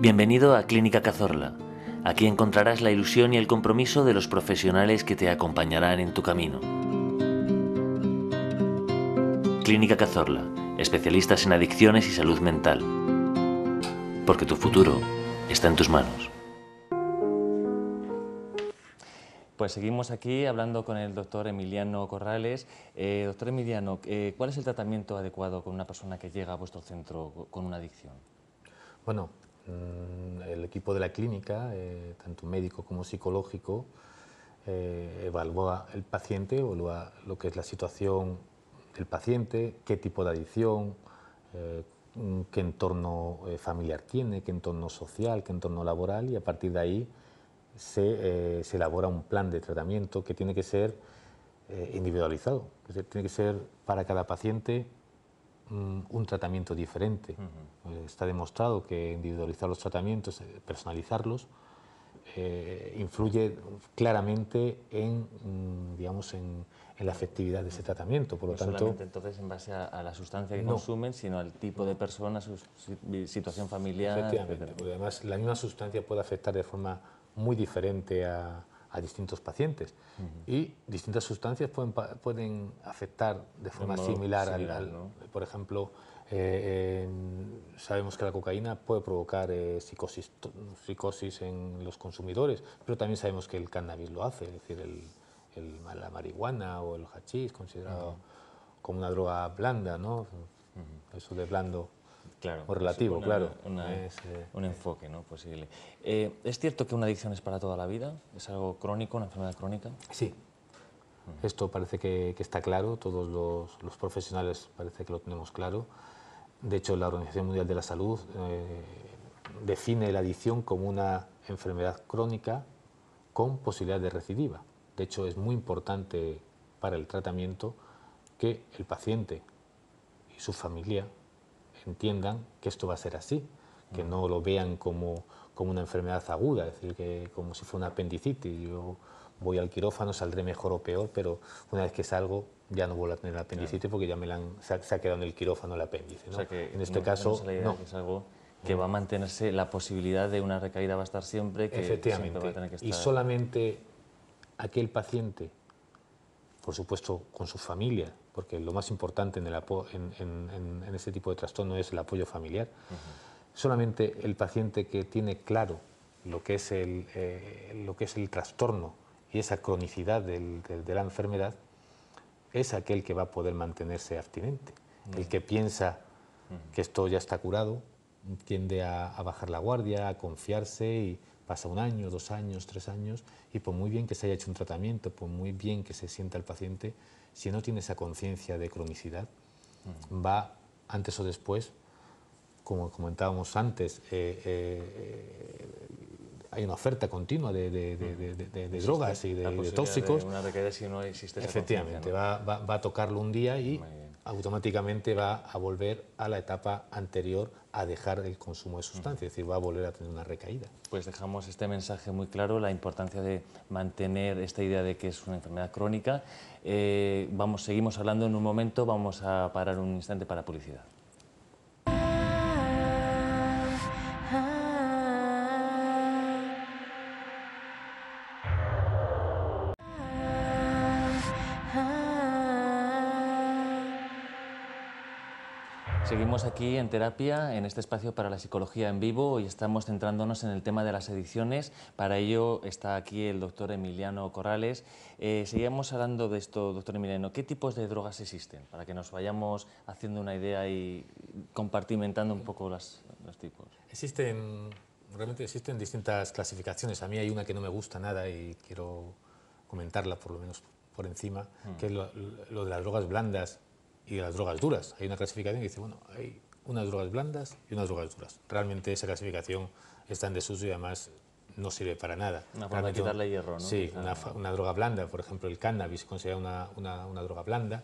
Bienvenido a Clínica Cazorla. Aquí encontrarás la ilusión y el compromiso de los profesionales que te acompañarán en tu camino. Clínica Cazorla, especialistas en adicciones y salud mental. Porque tu futuro está en tus manos. Pues seguimos aquí hablando con el doctor Emiliano Corrales. Doctor Emiliano, ¿cuál es el tratamiento adecuado con una persona que llega a vuestro centro con una adicción? Bueno, el equipo de la clínica, tanto médico como psicológico, evalúa el paciente, evalúa lo que es la situación del paciente, qué tipo de adicción, qué entorno familiar tiene, qué entorno social, qué entorno laboral, y a partir de ahí se elabora un plan de tratamiento que tiene que ser individualizado, es decir, tiene que ser para cada paciente un tratamiento diferente. Está demostrado que individualizar los tratamientos, personalizarlos, influye claramente digamos, en la efectividad de ese tratamiento. Por lo tanto, solamente entonces en base a la sustancia que consumen, sino al tipo de persona, su situación familiar. Efectivamente, etcétera. porque además la misma sustancia puede afectar de forma muy diferente a distintos pacientes, y distintas sustancias pueden afectar de forma modo similar, ¿no? Por ejemplo, sabemos que la cocaína puede provocar psicosis en los consumidores, pero también sabemos que el cannabis lo hace, es decir, la marihuana o el hachís, considerado como una droga blanda, ¿no? Eso de blando. Claro, O relativo, claro. Un enfoque, ¿no?, posible. ¿Es cierto que una adicción es para toda la vida? ¿Es algo crónico, una enfermedad crónica? Sí. Esto parece que está claro, todos los profesionales parece que lo tenemos claro. De hecho, la Organización Mundial de la Salud define la adicción como una enfermedad crónica con posibilidad de recidiva. De hecho, es muy importante para el tratamiento que el paciente y su familia entiendan que esto va a ser así, que no lo vean como una enfermedad aguda, es decir, que como si fuera una apendicitis. Yo voy al quirófano, saldré mejor o peor, pero una vez que salgo ya no vuelvo a tener apendicitis, porque ya se ha quedado en el quirófano el apéndice, ¿no? O sea que En este caso, no. que es algo que va a mantenerse, la posibilidad de una recaída va a estar siempre, que Efectivamente. siempre va a tener que estar. Y solamente aquel paciente, por supuesto con su familia, porque lo más importante en este tipo de trastorno es el apoyo familiar. Solamente el paciente que tiene claro lo que es el trastorno y esa cronicidad de la enfermedad es aquel que va a poder mantenerse abstinente. El que piensa que esto ya está curado tiende a bajar la guardia, a confiarse, y pasa 1 año, 2 años, 3 años, y por muy bien que se haya hecho un tratamiento, por muy bien que se sienta el paciente, si no tiene esa conciencia de cronicidad, va antes o después, como comentábamos antes, hay una oferta continua de drogas y de tóxicos. Una recaída si no existe esa Efectivamente, conciencia, ¿no? va a tocarlo un día y automáticamente va a volver a la etapa anterior a dejar el consumo de sustancias, es decir, va a volver a tener una recaída. Pues dejamos este mensaje muy claro, la importancia de mantener esta idea de que es una enfermedad crónica. Seguimos hablando en un momento, vamos a parar un instante para publicidad. Seguimos aquí en terapia, en este espacio para la psicología en vivo, y estamos centrándonos en el tema de las adicciones. Para ello está aquí el doctor Emiliano Corrales. Seguimos hablando de esto, doctor Emiliano. ¿Qué tipos de drogas existen? Para que nos vayamos haciendo una idea y compartimentando un poco los tipos. Realmente existen distintas clasificaciones. A mí hay una que no me gusta nada y quiero comentarla por lo menos por encima, que es lo de las drogas blandas y de las drogas duras. Hay una clasificación que dice, bueno, hay unas drogas blandas y unas drogas duras. Realmente esa clasificación está en desuso y además no sirve para nada. Una forma de quitarle hierro, ¿no? Sí, una droga blanda, por ejemplo, el cannabis se considera una droga blanda,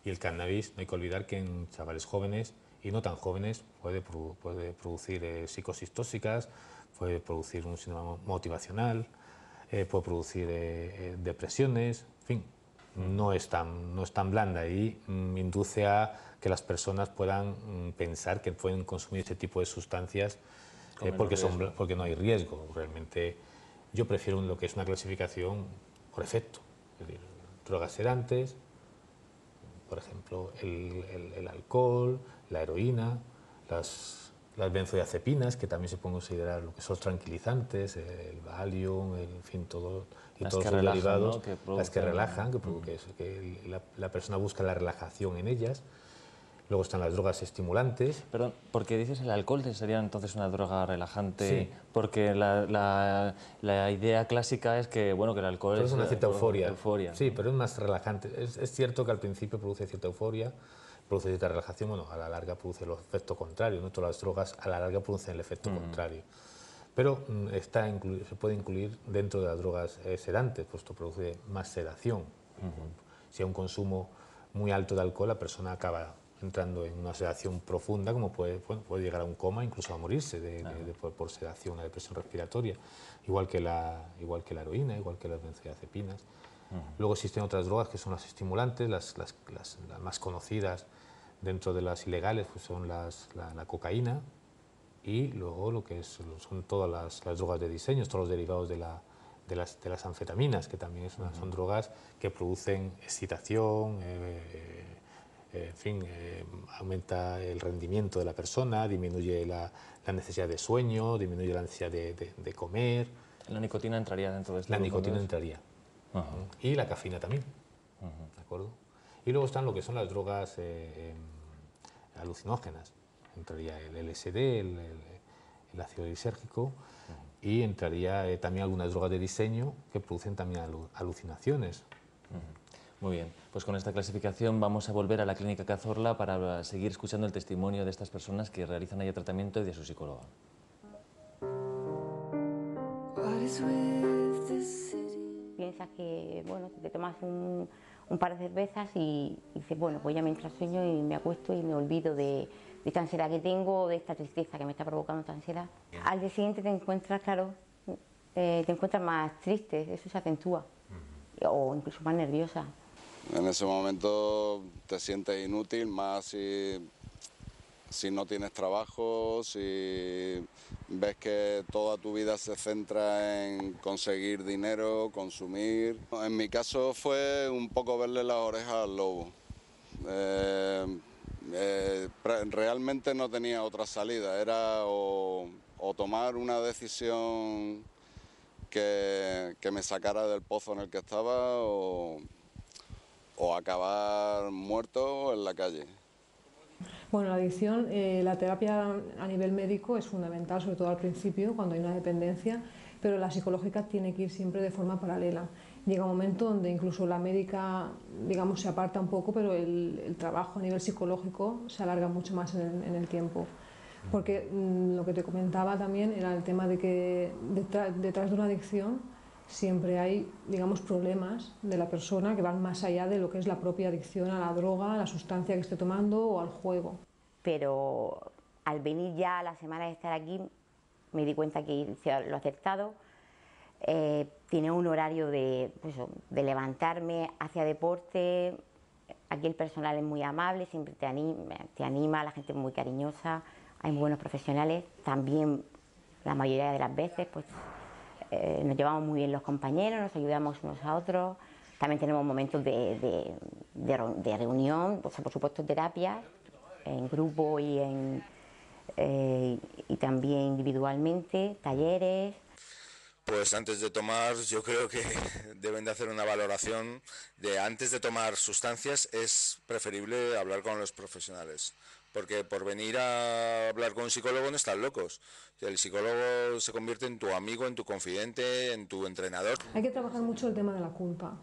y el cannabis, no hay que olvidar que en chavales jóvenes y no tan jóvenes puede producir psicosis tóxicas, puede producir un síndrome motivacional, puede producir depresiones, en fin. No es tan blanda y induce a que las personas puedan pensar que pueden consumir este tipo de sustancias porque no hay riesgo. Realmente yo prefiero lo que es una clasificación por efecto, es decir, drogas sedantes, por ejemplo, el alcohol, la heroína, las benzodiazepinas, que también se pueden considerar lo que son tranquilizantes, el Valium, en fin, todos sus derivados, ¿no? Las que relajan, que la persona busca la relajación en ellas. Luego están las drogas estimulantes. Perdón, porque dices el alcohol sería entonces una droga relajante, Sí. Porque la idea clásica es que, bueno, que el alcohol es una cierta euforia. Sí, ¿no? pero es más relajante. Es cierto que al principio produce cierta euforia, produce cierta relajación, bueno, a la larga produce el efecto contrario, ¿no? Todas las drogas a la larga producen el efecto contrario. Pero se puede incluir dentro de las drogas sedantes, pues esto produce más sedación. Si hay un consumo muy alto de alcohol, la persona acaba entrando en una sedación profunda, como puede llegar a un coma, incluso a morirse por sedación, una depresión respiratoria, igual que la heroína, igual que las benzodiazepinas. Luego existen otras drogas que son las estimulantes, las más conocidas dentro de las ilegales, pues son la cocaína, y luego son todas las drogas de diseño, todos los derivados de las anfetaminas, que también son drogas que producen excitación, en fin, aumenta el rendimiento de la persona, disminuye la necesidad de sueño, disminuye la necesidad de comer. ¿La nicotina entraría dentro de esto? La nicotina entraría. Y la cafeína también. ¿De acuerdo? Y luego están lo que son las drogas alucinógenas. Entraría el LSD, el ácido lisérgico, y entraría también algunas drogas de diseño que producen también alucinaciones. Muy bien, pues con esta clasificación vamos a volver a la Clínica Cazorla para seguir escuchando el testimonio de estas personas que realizan allí tratamiento y de su psicóloga. Piensas que, bueno, te tomas un par de cervezas y dices, bueno, pues ya me entra sueño y me acuesto y me olvido de esta ansiedad que tengo, de esta tristeza que me está provocando esta ansiedad. Al día siguiente te encuentras, claro, te encuentras más triste, eso se acentúa, o incluso más nerviosa. En ese momento te sientes inútil, más si no tienes trabajo, si ves que toda tu vida se centra en conseguir dinero, consumir. En mi caso fue un poco verle las orejas al lobo. Realmente no tenía otra salida, era o tomar una decisión que me sacara del pozo en el que estaba o acabar muerto en la calle. Bueno, la adicción, la terapia a nivel médico es fundamental, sobre todo al principio, cuando hay una dependencia, pero la psicológica tiene que ir siempre de forma paralela. Llega un momento donde incluso la médica, digamos, se aparta un poco, pero el trabajo a nivel psicológico se alarga mucho más en el tiempo. Porque lo que te comentaba también era el tema de que detrás de una adicción siempre hay, digamos, problemas de la persona que van más allá de lo que es la propia adicción a la droga, a la sustancia que esté tomando o al juego. Pero al venir ya a la semana de estar aquí, me di cuenta que lo he aceptado. Tiene un horario de levantarme hacia deporte. Aquí el personal es muy amable, siempre te anima, la gente es muy cariñosa, hay muy buenos profesionales. También la mayoría de las veces pues nos llevamos muy bien los compañeros, nos ayudamos unos a otros. También tenemos momentos de reunión, pues, por supuesto terapias en grupo y también individualmente, talleres. Pues antes de tomar, yo creo que deben de hacer una valoración de antes de tomar sustancias. Es preferible hablar con los profesionales, porque por venir a hablar con un psicólogo no están locos. El psicólogo se convierte en tu amigo, en tu confidente, en tu entrenador. Hay que trabajar mucho el tema de la culpa.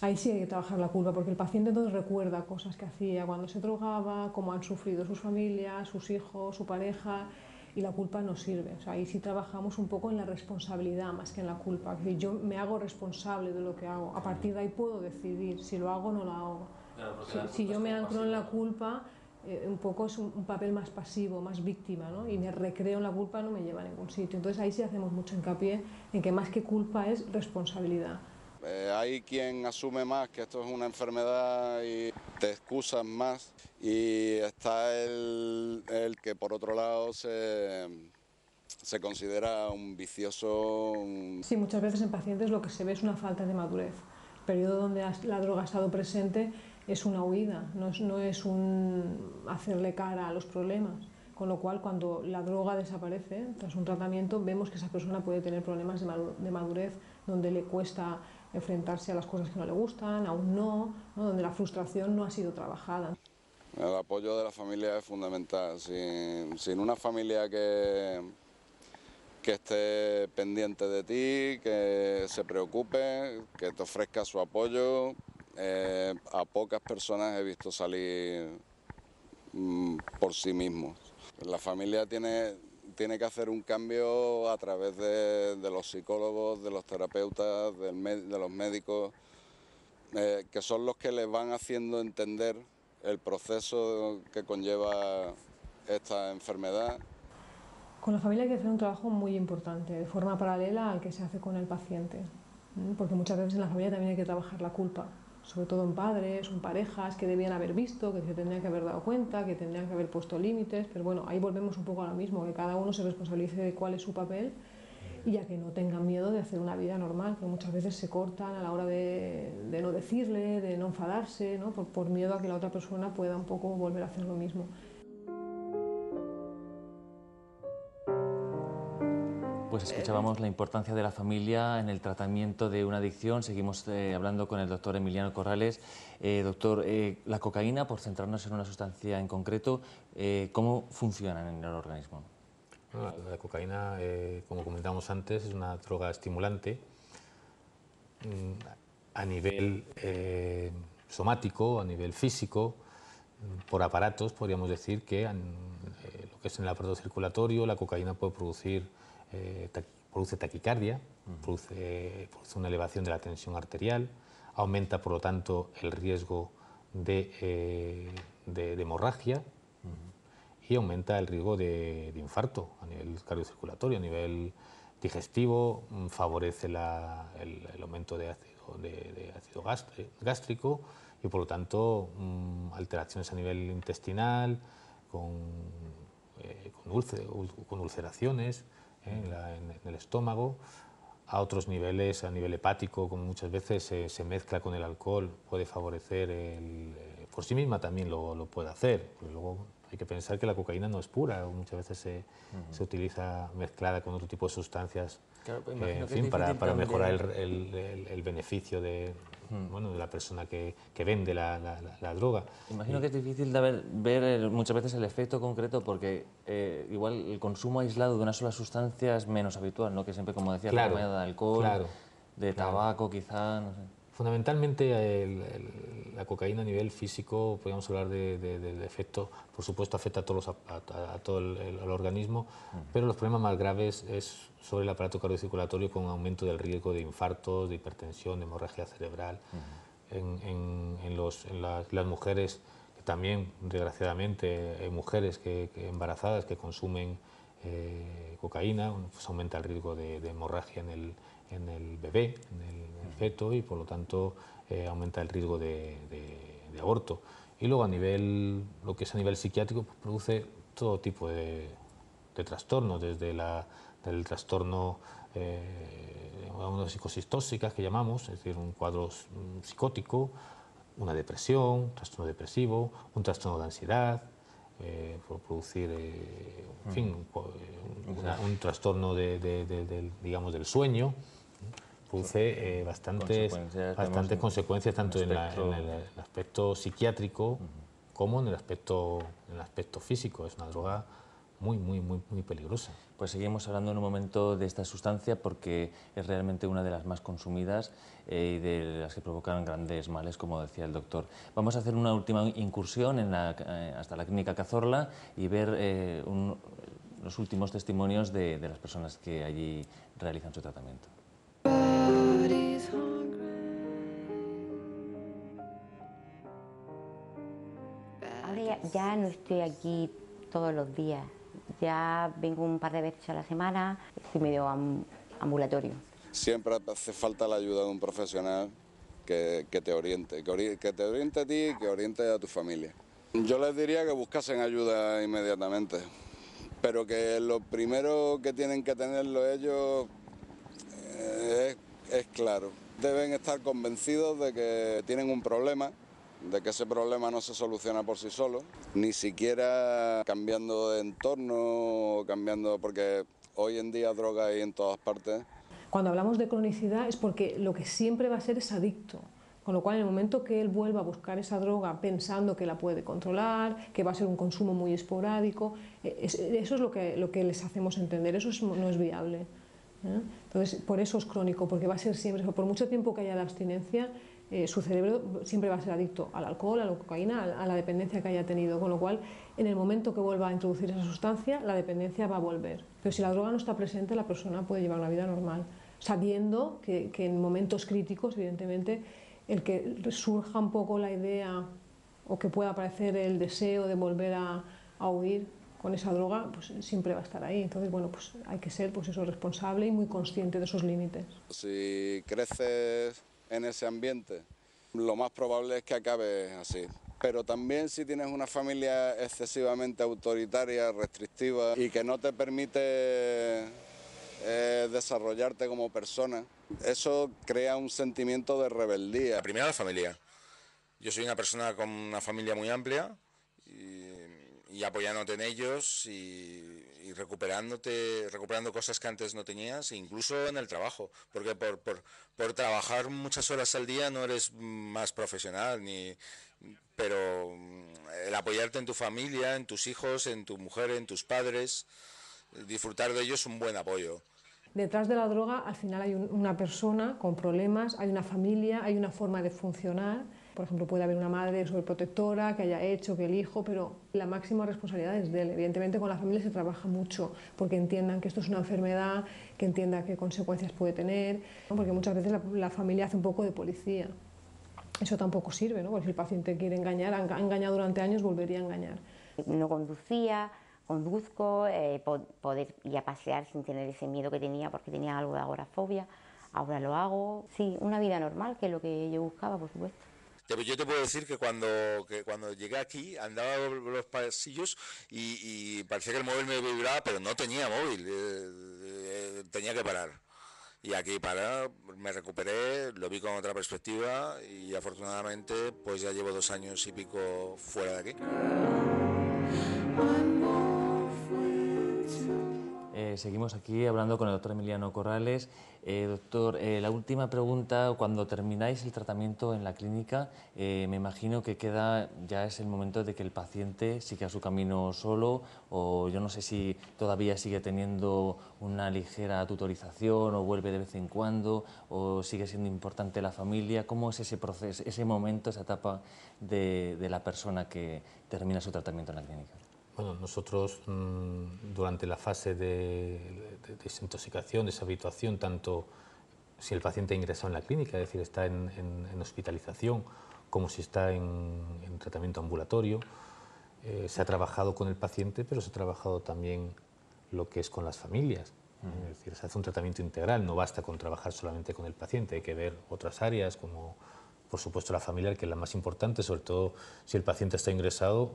Ahí sí hay que trabajar la culpa, porque el paciente entonces recuerda cosas que hacía cuando se drogaba, cómo han sufrido sus familias, sus hijos, su pareja, y la culpa no sirve. O sea, ahí sí trabajamos un poco en la responsabilidad más que en la culpa. Es decir, yo me hago responsable de lo que hago. A partir de ahí puedo decidir si lo hago o no lo hago. Claro, si yo me anclo en la culpa, un poco es un papel más pasivo, más víctima, ¿no? Y me recreo en la culpa, no me lleva a ningún sitio. Entonces ahí sí hacemos mucho hincapié en que más que culpa es responsabilidad. Hay quien asume más que esto es una enfermedad y te excusas más, y está el que por otro lado se se considera un vicioso. Sí, muchas veces en pacientes lo que se ve es una falta de madurez. El periodo donde la droga ha estado presente es una huida, no es un hacerle cara a los problemas. Con lo cual, cuando la droga desaparece tras un tratamiento, vemos que esa persona puede tener problemas de madurez, donde le cuesta enfrentarse a las cosas que no le gustan, a un no, donde la frustración no ha sido trabajada. El apoyo de la familia es fundamental. Sin una familia que esté pendiente de ti, que se preocupe, que te ofrezca su apoyo, a pocas personas he visto salir por sí mismos. La familia tiene que hacer un cambio a través de los psicólogos, de los terapeutas, de los médicos, que son los que les van haciendo entender el proceso que conlleva esta enfermedad. Con la familia hay que hacer un trabajo muy importante, de forma paralela al que se hace con el paciente, porque muchas veces en la familia también hay que trabajar la culpa, sobre todo en padres o en parejas que debían haber visto, que se tendrían que haber dado cuenta, que tendrían que haber puesto límites, pero bueno, ahí volvemos un poco a lo mismo, que cada uno se responsabilice de cuál es su papel y a que no tengan miedo de hacer una vida normal, que muchas veces se cortan a la hora de no decirle, de no enfadarse, ¿no? Por miedo a que la otra persona pueda un poco volver a hacer lo mismo. Pues escuchábamos la importancia de la familia en el tratamiento de una adicción. Seguimos hablando con el doctor Emiliano Corrales. Doctor, la cocaína, por centrarnos en una sustancia en concreto, ¿cómo funciona en el organismo? Bueno, la cocaína, como comentamos antes, es una droga estimulante a nivel somático, a nivel físico, por aparatos. Podríamos decir que lo que es en el aparato circulatorio, la cocaína puede produce taquicardia, produce una elevación de la tensión arterial, aumenta por lo tanto el riesgo de hemorragia y aumenta el riesgo de infarto a nivel cardiocirculatorio, a nivel digestivo, favorece el aumento de ácido gástrico y por lo tanto alteraciones a nivel intestinal, con ulceraciones en el estómago. A otros niveles, a nivel hepático, como muchas veces se mezcla con el alcohol, puede favorecer, por sí misma también lo puede hacer, porque luego hay que pensar que la cocaína no es pura, muchas veces se utiliza mezclada con otro tipo de sustancias, claro, en fin, para mejorar el beneficio de la persona que vende la droga. Imagino que es difícil de ver muchas veces el efecto concreto porque igual el consumo aislado de una sola sustancia es menos habitual, ¿no? Que siempre, como decía, claro, de alcohol, de tabaco quizá, no sé. Fundamentalmente la cocaína a nivel físico, podríamos hablar del efecto, por supuesto afecta a todo el organismo, pero los problemas más graves es sobre el aparato cardiocirculatorio con aumento del riesgo de infartos, de hipertensión, de hemorragia cerebral. En las mujeres, que también desgraciadamente hay mujeres embarazadas que consumen cocaína, pues aumenta el riesgo de hemorragia en el bebé, en el feto, y por lo tanto aumenta el riesgo de aborto. Y luego lo que es a nivel psiquiátrico, pues, produce todo tipo de trastornos, desde el trastorno una psicosis tóxica que llamamos, es decir, un cuadro psicótico, una depresión, un trastorno depresivo, un trastorno de ansiedad, por producir, en fin, un trastorno digamos, del sueño. Produce bastantes consecuencias tanto en el aspecto psiquiátrico como en el aspecto físico. Es una droga muy peligrosa. Pues seguimos hablando en un momento de esta sustancia porque es realmente una de las más consumidas y de las que provocan grandes males, como decía el doctor. Vamos a hacer una última incursión hasta la clínica Cazorla y ver los últimos testimonios de las personas que allí realizan su tratamiento. Ahora ya no estoy aquí todos los días, ya vengo un par de veces a la semana, estoy medio ambulatorio. Siempre hace falta la ayuda de un profesional que te oriente a ti y que oriente a tu familia. Yo les diría que buscasen ayuda inmediatamente, pero que lo primero que tienen que tenerlo ellos es claro. Deben estar convencidos de que tienen un problema, de que ese problema no se soluciona por sí solo, ni siquiera cambiando de entorno, porque hoy en día droga hay en todas partes. Cuando hablamos de cronicidad es porque lo que siempre va a ser es adicto, con lo cual en el momento que él vuelva a buscar esa droga pensando que la puede controlar, que va a ser un consumo muy esporádico, eso es lo que les hacemos entender, eso no es viable. Entonces, por eso es crónico, porque va a ser siempre, por mucho tiempo que haya de abstinencia, su cerebro siempre va a ser adicto al alcohol, a la cocaína, a la dependencia que haya tenido, con lo cual en el momento que vuelva a introducir esa sustancia, la dependencia va a volver. Pero si la droga no está presente, la persona puede llevar una vida normal, sabiendo que en momentos críticos, evidentemente, el que surja un poco la idea o que pueda aparecer el deseo de volver a huir con esa droga, pues siempre va a estar ahí. Entonces, bueno, pues hay que ser pues eso, responsable y muy consciente de esos límites. Si creces en ese ambiente, lo más probable es que acabes así. Pero también si tienes una familia excesivamente autoritaria, restrictiva y que no te permite desarrollarte como persona, eso crea un sentimiento de rebeldía. La primera, la familia. Yo soy una persona con una familia muy amplia y apoyándote en ellos y recuperando cosas que antes no tenías, incluso en el trabajo, porque por trabajar muchas horas al día no eres más profesional, pero el apoyarte en tu familia, en tus hijos, en tu mujer, en tus padres, disfrutar de ellos es un buen apoyo. Detrás de la droga al final hay una persona con problemas, hay una familia, hay una forma de funcionar. Por ejemplo, puede haber una madre sobreprotectora que haya hecho que el hijo, pero la máxima responsabilidad es de él. Evidentemente con la familia se trabaja mucho porque entiendan que esto es una enfermedad, que entienda qué consecuencias puede tener, ¿no? Porque muchas veces la familia hace un poco de policía. Eso tampoco sirve, ¿no? Porque si el paciente quiere engañar, ha engañado durante años, volvería a engañar. No conducía, conduzco, poder ir a pasear sin tener ese miedo que tenía porque tenía algo de agorafobia, ahora lo hago. Sí, una vida normal, que es lo que yo buscaba, por supuesto. Yo te puedo decir que cuando llegué aquí andaba por los pasillos y parecía que el móvil me vibraba, pero no tenía móvil, tenía que parar. Y aquí me recuperé, lo vi con otra perspectiva y afortunadamente pues ya llevo 2 años y pico fuera de aquí. Seguimos aquí hablando con el doctor Emiliano Corrales. Doctor, la última pregunta, cuando termináis el tratamiento en la clínica, me imagino que ya es el momento de que el paciente siga su camino solo, o yo no sé si todavía sigue teniendo una ligera tutorización o vuelve de vez en cuando, o sigue siendo importante la familia. ¿Cómo es ese proceso, ese momento, esa etapa de la persona que termina su tratamiento en la clínica? Bueno, nosotros durante la fase de desintoxicación, deshabituación, tanto si el paciente ha ingresado en la clínica, es decir, está en hospitalización, como si está en tratamiento ambulatorio, se ha trabajado con el paciente, pero se ha trabajado también lo que es con las familias. Es decir, se hace un tratamiento integral, no basta con trabajar solamente con el paciente, hay que ver otras áreas como, por supuesto, la familiar, que es la más importante, sobre todo si el paciente está ingresado.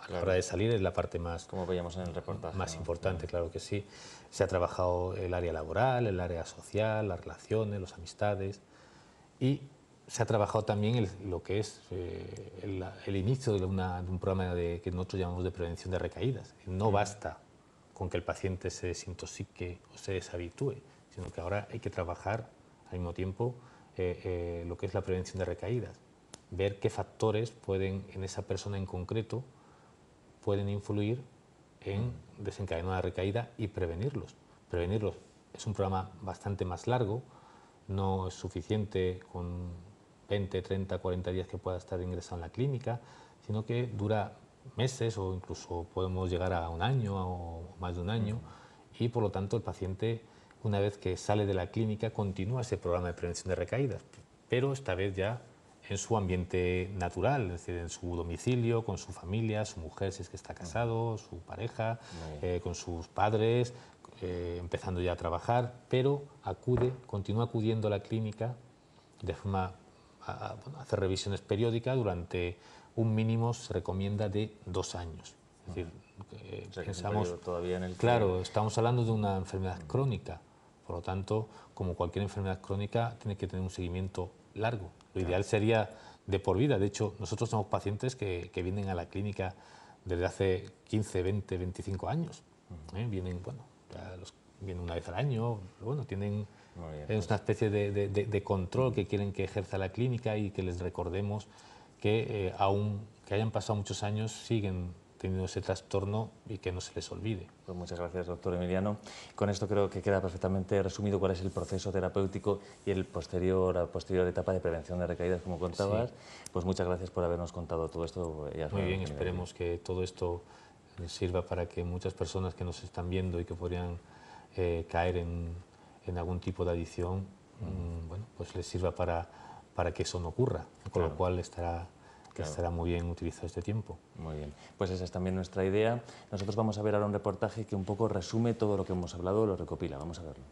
A la hora de salir es la parte más, como veíamos en el reportaje, más ¿no? importante, claro que sí. Se ha trabajado el área laboral, el área social, las relaciones, las amistades, y se ha trabajado también lo que es el inicio de un programa que nosotros llamamos de prevención de recaídas. No basta con que el paciente se desintoxique o se deshabitúe, sino que ahora hay que trabajar al mismo tiempo lo que es la prevención de recaídas, ver qué factores pueden en esa persona en concreto pueden influir en desencadenar una recaída y prevenirlos. Prevenirlos es un programa bastante más largo, no es suficiente con 20, 30, 40 días que pueda estar ingresado en la clínica, sino que dura meses o incluso podemos llegar a 1 año o más de 1 año y por lo tanto el paciente, una vez que sale de la clínica, continúa ese programa de prevención de recaídas, pero esta vez ya en su ambiente natural, es decir, en su domicilio, con su familia, su mujer si es que está casado, su pareja, con sus padres, empezando ya a trabajar, pero continúa acudiendo a la clínica de forma a hacer revisiones periódicas durante un mínimo, se recomienda, de 2 años. Es decir, O sea, que es un pensamos, periodo todavía en el que... claro, estamos hablando de una enfermedad crónica, por lo tanto, como cualquier enfermedad crónica, tiene que tener un seguimiento largo. Lo ideal sería de por vida. De hecho, nosotros tenemos pacientes que vienen a la clínica desde hace 15, 20, 25 años. Vienen, bueno, vienen una vez al año, pero bueno, tienen es una especie de control que quieren que ejerza la clínica y que les recordemos que aún que hayan pasado muchos años siguen teniendo ese trastorno y que no se les olvide. Pues muchas gracias, doctor Emiliano. Con esto creo que queda perfectamente resumido cuál es el proceso terapéutico y la posterior etapa de prevención de recaídas, como contabas. Sí. Pues muchas gracias por habernos contado todo esto. Muy bien, esperemos que todo esto sirva para que muchas personas que nos están viendo y que podrían caer en algún tipo de adicción, bueno, pues les sirva para que eso no ocurra, con lo cual estará muy bien utilizar este tiempo. Muy bien, pues esa es también nuestra idea. Nosotros vamos a ver ahora un reportaje que un poco resume todo lo que hemos hablado, lo recopila. Vamos a verlo.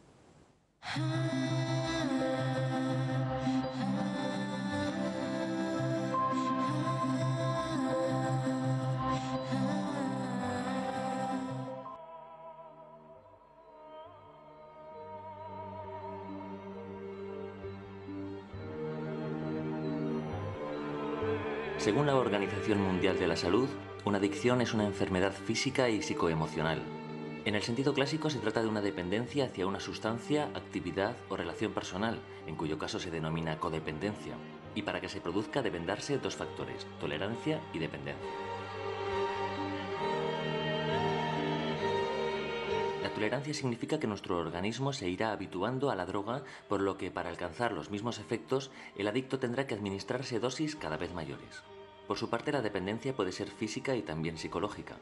Según la Organización Mundial de la Salud, una adicción es una enfermedad física y psicoemocional. En el sentido clásico se trata de una dependencia hacia una sustancia, actividad o relación personal, en cuyo caso se denomina codependencia. Y para que se produzca deben darse dos factores, tolerancia y dependencia. La tolerancia significa que nuestro organismo se irá habituando a la droga, por lo que para alcanzar los mismos efectos, el adicto tendrá que administrarse dosis cada vez mayores. Por su parte, la dependencia puede ser física y también psicológica.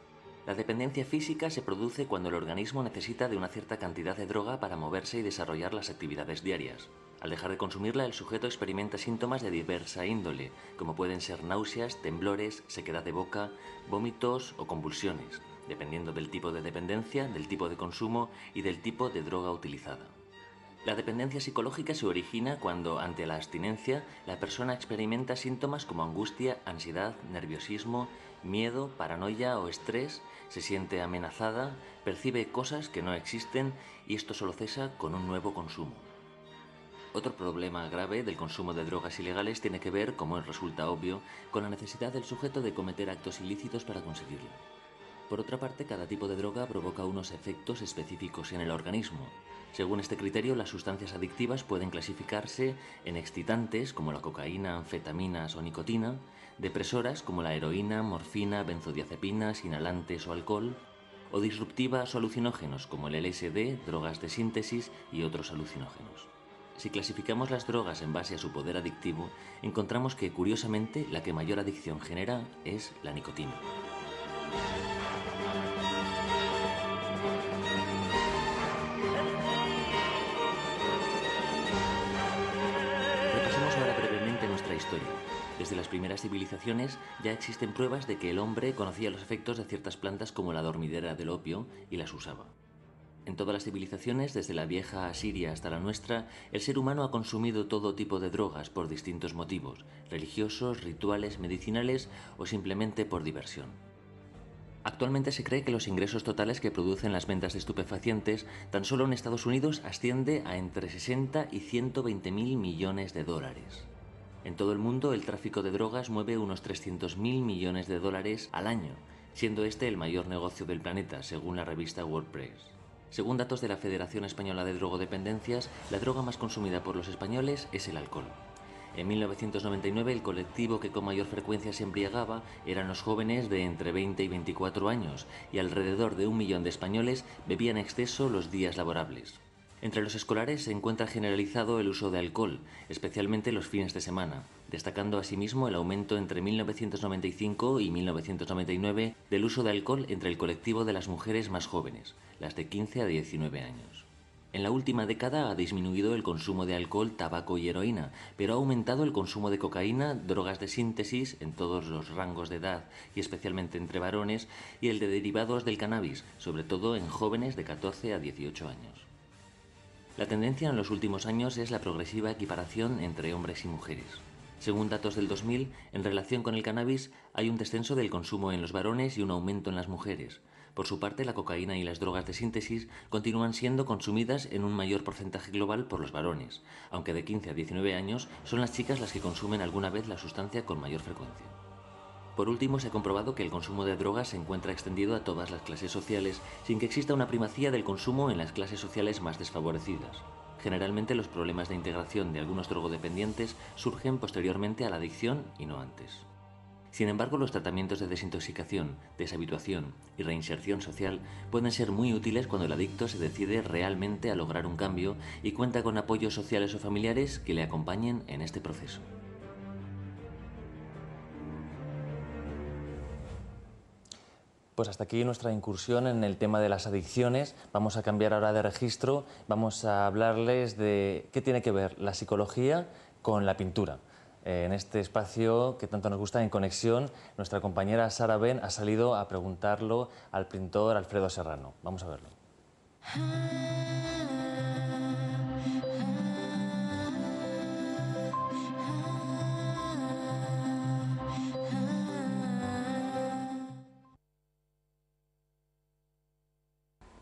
La dependencia física se produce cuando el organismo necesita de una cierta cantidad de droga para moverse y desarrollar las actividades diarias. Al dejar de consumirla, el sujeto experimenta síntomas de diversa índole, como pueden ser náuseas, temblores, sequedad de boca, vómitos o convulsiones, dependiendo del tipo de dependencia, del tipo de consumo y del tipo de droga utilizada. La dependencia psicológica se origina cuando, ante la abstinencia, la persona experimenta síntomas como angustia, ansiedad, nerviosismo, miedo, paranoia o estrés, se siente amenazada, percibe cosas que no existen y esto solo cesa con un nuevo consumo. Otro problema grave del consumo de drogas ilegales tiene que ver, como resulta obvio, con la necesidad del sujeto de cometer actos ilícitos para conseguirlo. Por otra parte, cada tipo de droga provoca unos efectos específicos en el organismo. Según este criterio, las sustancias adictivas pueden clasificarse en excitantes, como la cocaína, anfetaminas o nicotina, depresoras, como la heroína, morfina, benzodiazepinas, inhalantes o alcohol, o disruptivas o alucinógenos, como el LSD, drogas de síntesis y otros alucinógenos. Si clasificamos las drogas en base a su poder adictivo, encontramos que, curiosamente, la que mayor adicción genera es la nicotina. Historia. Desde las primeras civilizaciones ya existen pruebas de que el hombre conocía los efectos de ciertas plantas como la dormidera del opio y las usaba. En todas las civilizaciones, desde la vieja Asiria hasta la nuestra, el ser humano ha consumido todo tipo de drogas por distintos motivos, religiosos, rituales, medicinales o simplemente por diversión. Actualmente se cree que los ingresos totales que producen las ventas de estupefacientes tan solo en Estados Unidos asciende a entre 60 y 120.000 millones de dólares. En todo el mundo, el tráfico de drogas mueve unos 300.000 millones de dólares al año, siendo este el mayor negocio del planeta, según la revista World Press. Según datos de la Federación Española de Drogodependencias, la droga más consumida por los españoles es el alcohol. En 1999, el colectivo que con mayor frecuencia se embriagaba eran los jóvenes de entre 20 y 24 años, y alrededor de 1 millón de españoles bebían en exceso los días laborables. Entre los escolares se encuentra generalizado el uso de alcohol, especialmente los fines de semana, destacando asimismo el aumento entre 1995 y 1999 del uso de alcohol entre el colectivo de las mujeres más jóvenes, las de 15 a 19 años. En la última década ha disminuido el consumo de alcohol, tabaco y heroína, pero ha aumentado el consumo de cocaína, drogas de síntesis en todos los rangos de edad y especialmente entre varones, y el de derivados del cannabis, sobre todo en jóvenes de 14 a 18 años. La tendencia en los últimos años es la progresiva equiparación entre hombres y mujeres. Según datos del 2000, en relación con el cannabis, hay un descenso del consumo en los varones y un aumento en las mujeres. Por su parte, la cocaína y las drogas de síntesis continúan siendo consumidas en un mayor porcentaje global por los varones, aunque de 15 a 19 años son las chicas las que consumen alguna vez la sustancia con mayor frecuencia. Por último, se ha comprobado que el consumo de drogas se encuentra extendido a todas las clases sociales, sin que exista una primacía del consumo en las clases sociales más desfavorecidas. Generalmente, los problemas de integración de algunos drogodependientes surgen posteriormente a la adicción y no antes. Sin embargo, los tratamientos de desintoxicación, deshabituación y reinserción social pueden ser muy útiles cuando el adicto se decide realmente a lograr un cambio y cuenta con apoyos sociales o familiares que le acompañen en este proceso. Pues hasta aquí nuestra incursión en el tema de las adicciones. Vamos a cambiar ahora de registro, vamos a hablarles de qué tiene que ver la psicología con la pintura. En este espacio que tanto nos gusta, En Conexión, nuestra compañera Sara Ben ha salido a preguntarlo al pintor Alfredo Serrano. Vamos a verlo.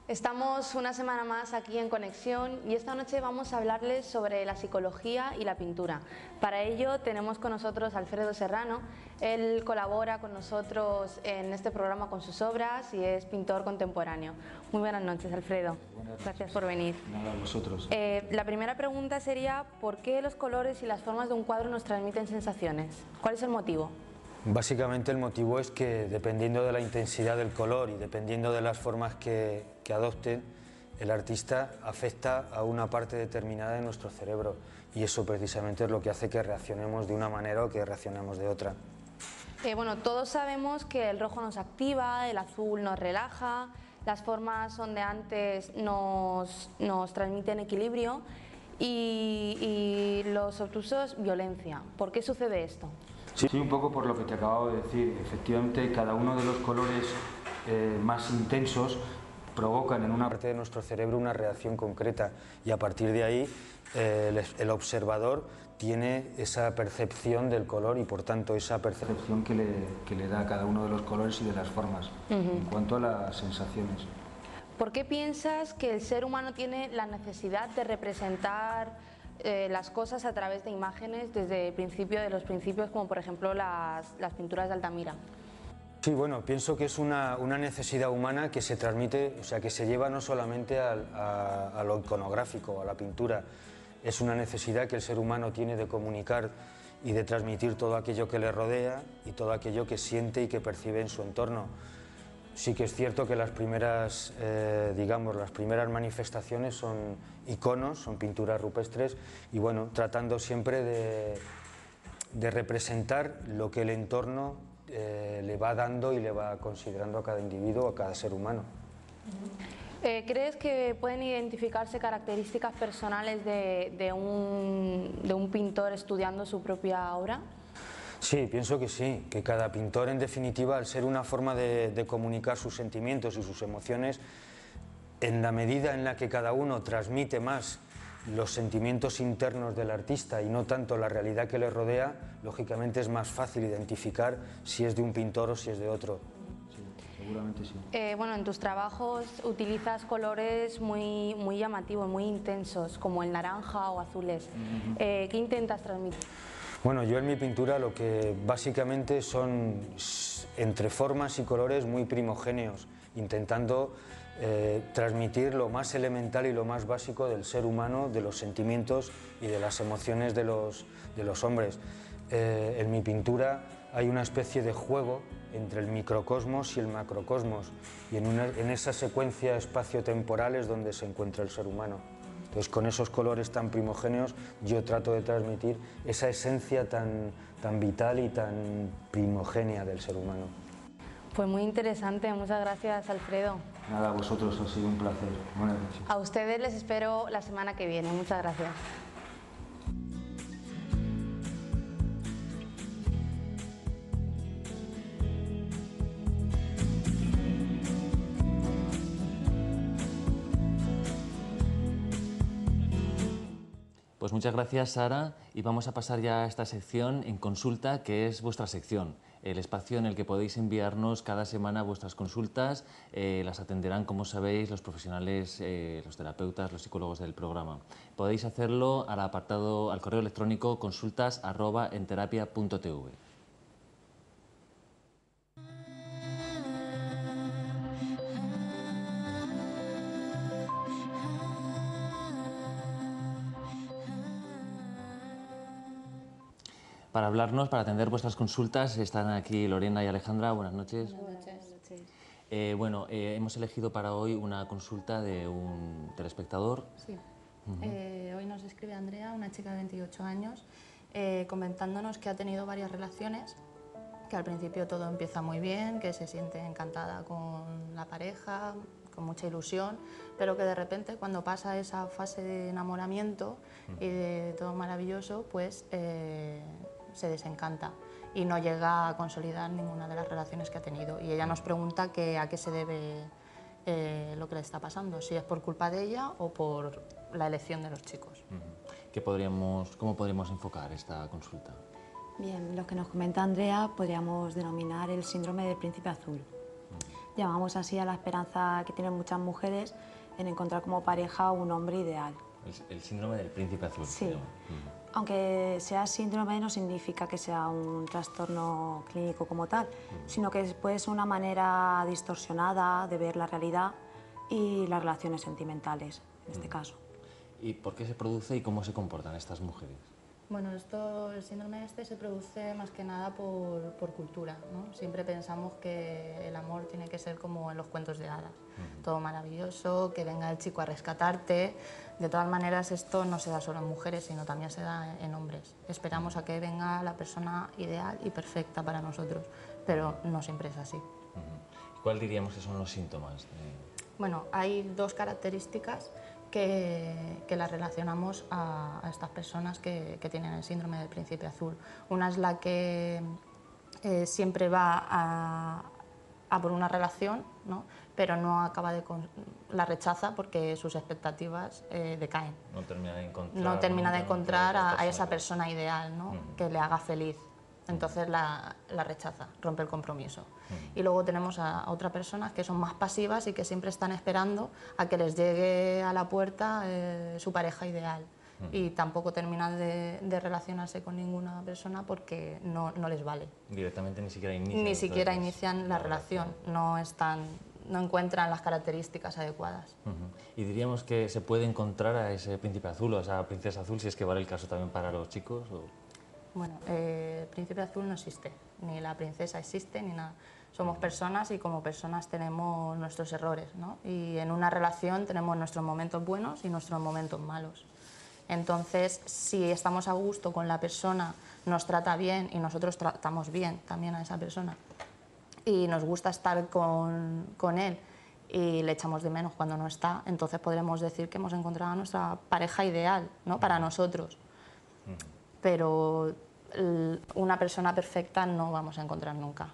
Estamos una semana más aquí en Conexión y esta noche vamos a hablarles sobre la psicología y la pintura. Para ello tenemos con nosotros a Alfredo Serrano. Él colabora con nosotros en este programa con sus obras y es pintor contemporáneo. Muy buenas noches, Alfredo. Buenas noches. Gracias por venir. Nada, a vosotros. La primera pregunta sería, ¿por qué los colores y las formas de un cuadro nos transmiten sensaciones? ¿Cuál es el motivo? Básicamente el motivo es que dependiendo de la intensidad del color y dependiendo de las formas que adopten, el artista afecta a una parte determinada de nuestro cerebro y eso precisamente es lo que hace que reaccionemos de una manera o que reaccionemos de otra. Bueno, todos sabemos que el rojo nos activa, el azul nos relaja, las formas ondeantes nos transmiten equilibrio y los obtusos violencia. ¿Por qué sucede esto? Sí, un poco por lo que te acabo de decir. Efectivamente, cada uno de los colores más intensos provocan en una parte de nuestro cerebro una reacción concreta y a partir de ahí el observador tiene esa percepción del color y por tanto esa percepción que le da a cada uno de los colores y de las formas en cuanto a las sensaciones. ¿Por qué piensas que el ser humano tiene la necesidad de representar las cosas a través de imágenes desde el principio de los principios, como por ejemplo las pinturas de Altamira? Sí, bueno, pienso que es una necesidad humana que se transmite, o sea, que se lleva no solamente a lo iconográfico, a la pintura, es una necesidad que el ser humano tiene de comunicar y de transmitir todo aquello que le rodea y todo aquello que siente y que percibe en su entorno. Sí que es cierto que las primeras, las primeras manifestaciones son iconos, son pinturas rupestres y bueno, tratando siempre de representar lo que el entorno le va dando y le va considerando a cada individuo, a cada ser humano. ¿Crees que pueden identificarse características personales de un pintor estudiando su propia obra? Sí, pienso que sí, que cada pintor en definitiva, al ser una forma de comunicar sus sentimientos y sus emociones, en la medida en la que cada uno transmite más los sentimientos internos del artista y no tanto la realidad que le rodea, lógicamente es más fácil identificar si es de un pintor o si es de otro. Sí, seguramente sí. Bueno, en tus trabajos utilizas colores muy llamativos, muy intensos, como el naranja o azules. ¿Qué intentas transmitir? Bueno, yo en mi pintura lo que básicamente son entre formas y colores muy primogéneos, intentando transmitir lo más elemental y lo más básico del ser humano, de los sentimientos y de las emociones de los hombres. En mi pintura hay una especie de juego entre el microcosmos y el macrocosmos y en esa secuencia espacio-temporal es donde se encuentra el ser humano. Entonces, con esos colores tan primogéneos yo trato de transmitir esa esencia tan vital y tan primogénea del ser humano. Pues muy interesante, muchas gracias, Alfredo. Nada, a vosotros, ha sido un placer. Buenas noches. A ustedes les espero la semana que viene, muchas gracias. Pues Pues muchas gracias, Sara, y vamos a pasar ya a esta sección en consulta, que es vuestra sección, el espacio en el que podéis enviarnos cada semana vuestras consultas. Las atenderán, como sabéis, los profesionales, los terapeutas, los psicólogos del programa. Podéis hacerlo al correo electrónico consultas@enterapia.tv. Para hablarnos, para atender vuestras consultas, están aquí Lorena y Alejandra. Buenas noches. Buenas noches. Hemos elegido para hoy una consulta de un telespectador. Sí. Hoy nos escribe Andrea, una chica de 28 años, comentándonos que ha tenido varias relaciones, que al principio todo empieza muy bien, que se siente encantada con la pareja, con mucha ilusión, pero que de repente cuando pasa esa fase de enamoramiento y de todo maravilloso, pues se desencanta y no llega a consolidar ninguna de las relaciones que ha tenido. Y ella nos pregunta a qué se debe lo que le está pasando, si es por culpa de ella o por la elección de los chicos. ¿Cómo podríamos enfocar esta consulta? Bien, lo que nos comenta Andrea podríamos denominar el síndrome del príncipe azul. Llamamos así a la esperanza que tienen muchas mujeres en encontrar como pareja un hombre ideal. El síndrome del príncipe azul. Sí. Aunque sea síndrome no significa que sea un trastorno clínico como tal, sino que puede ser una manera distorsionada de ver la realidad y las relaciones sentimentales, en este caso. ¿Y por qué se produce y cómo se comportan estas mujeres? Bueno, el síndrome este se produce más que nada por cultura, ¿no? Siempre pensamos que el amor tiene que ser como en los cuentos de hadas, todo maravilloso, que venga el chico a rescatarte. De todas maneras, esto no se da solo en mujeres, sino también se da en hombres. Esperamos a que venga la persona ideal y perfecta para nosotros, pero no siempre es así. ¿Cuál diríamos que son los síntomas? Bueno, hay dos características que las relacionamos a estas personas que tienen el síndrome del príncipe azul. Una es la que siempre va a por una relación, ¿no? Pero no acaba la rechaza porque sus expectativas decaen. No termina de encontrar, a esa persona ideal, ¿no? Que le haga feliz. Entonces la rechaza, rompe el compromiso. Y luego tenemos a otras personas que son más pasivas y que siempre están esperando a que les llegue a la puerta su pareja ideal. Y tampoco terminan de relacionarse con ninguna persona porque no les vale. Directamente ni siquiera inician. Ni siquiera inician la relación, no encuentran las características adecuadas. Y diríamos que se puede encontrar a ese príncipe azul o a esa princesa azul, si es que vale el caso también para los chicos. Bueno, el príncipe azul no existe, ni la princesa existe, ni nada. Somos personas y como personas tenemos nuestros errores, ¿no? Y en una relación tenemos nuestros momentos buenos y nuestros momentos malos. Entonces, si estamos a gusto con la persona, nos trata bien y nosotros tratamos bien también a esa persona y nos gusta estar con él y le echamos de menos cuando no está, entonces podremos decir que hemos encontrado a nuestra pareja ideal, ¿no? Para nosotros. Pero una persona perfecta no vamos a encontrar nunca.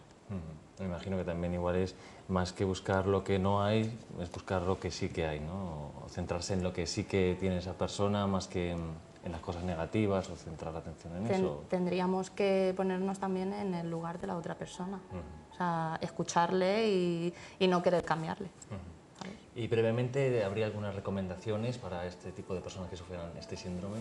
Me imagino que también igual es más que buscar lo que no hay, es buscar lo que sí que hay, ¿no? O centrarse en lo que sí que tiene esa persona más que en las cosas negativas o centrar la atención en eso. Tendríamos que ponernos también en el lugar de la otra persona, o sea, escucharle y no querer cambiarle. Y brevemente, ¿habría algunas recomendaciones para este tipo de personas que sufran este síndrome?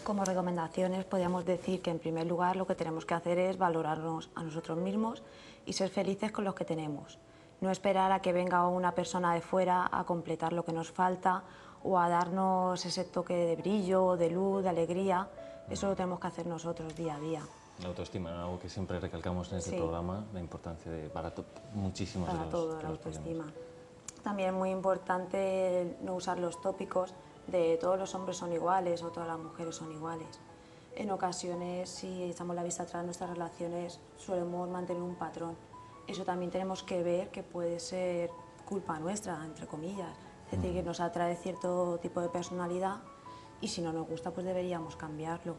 Como recomendaciones podríamos decir que en primer lugar lo que tenemos que hacer es valorarnos a nosotros mismos y ser felices con los que tenemos. No esperar a que venga una persona de fuera a completar lo que nos falta o a darnos ese toque de brillo, de luz, de alegría. Eso lo tenemos que hacer nosotros día a día. La autoestima, ¿no? Algo que siempre recalcamos en este programa, la importancia para muchísimos de la autoestima. También es muy importante no usar los tópicos de todos los hombres son iguales o todas las mujeres son iguales. En ocasiones, si echamos la vista atrás, nuestras relaciones solemos mantener un patrón. Eso también tenemos que ver que puede ser culpa nuestra, entre comillas. Es decir, que nos atrae cierto tipo de personalidad y si no nos gusta, pues deberíamos cambiarlo.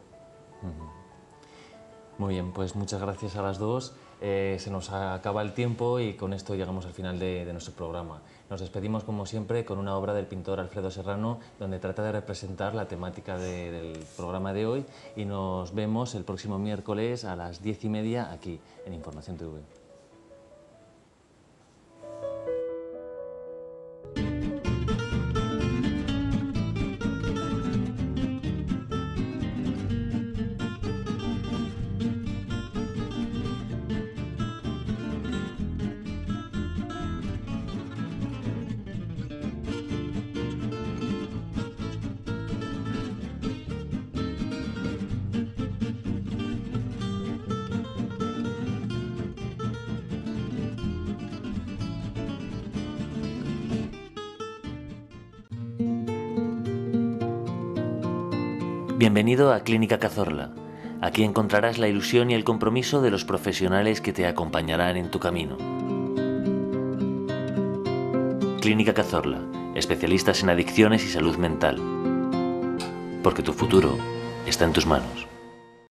Muy bien, pues muchas gracias a las dos. Se nos acaba el tiempo y con esto llegamos al final de nuestro programa. Nos despedimos como siempre con una obra del pintor Alfredo Serrano donde trata de representar la temática del programa de hoy y nos vemos el próximo miércoles a las 10:30 aquí en Información TV. Bienvenido a Clínica Cazorla. Aquí encontrarás la ilusión y el compromiso de los profesionales que te acompañarán en tu camino. Clínica Cazorla, especialistas en adicciones y salud mental. Porque tu futuro está en tus manos.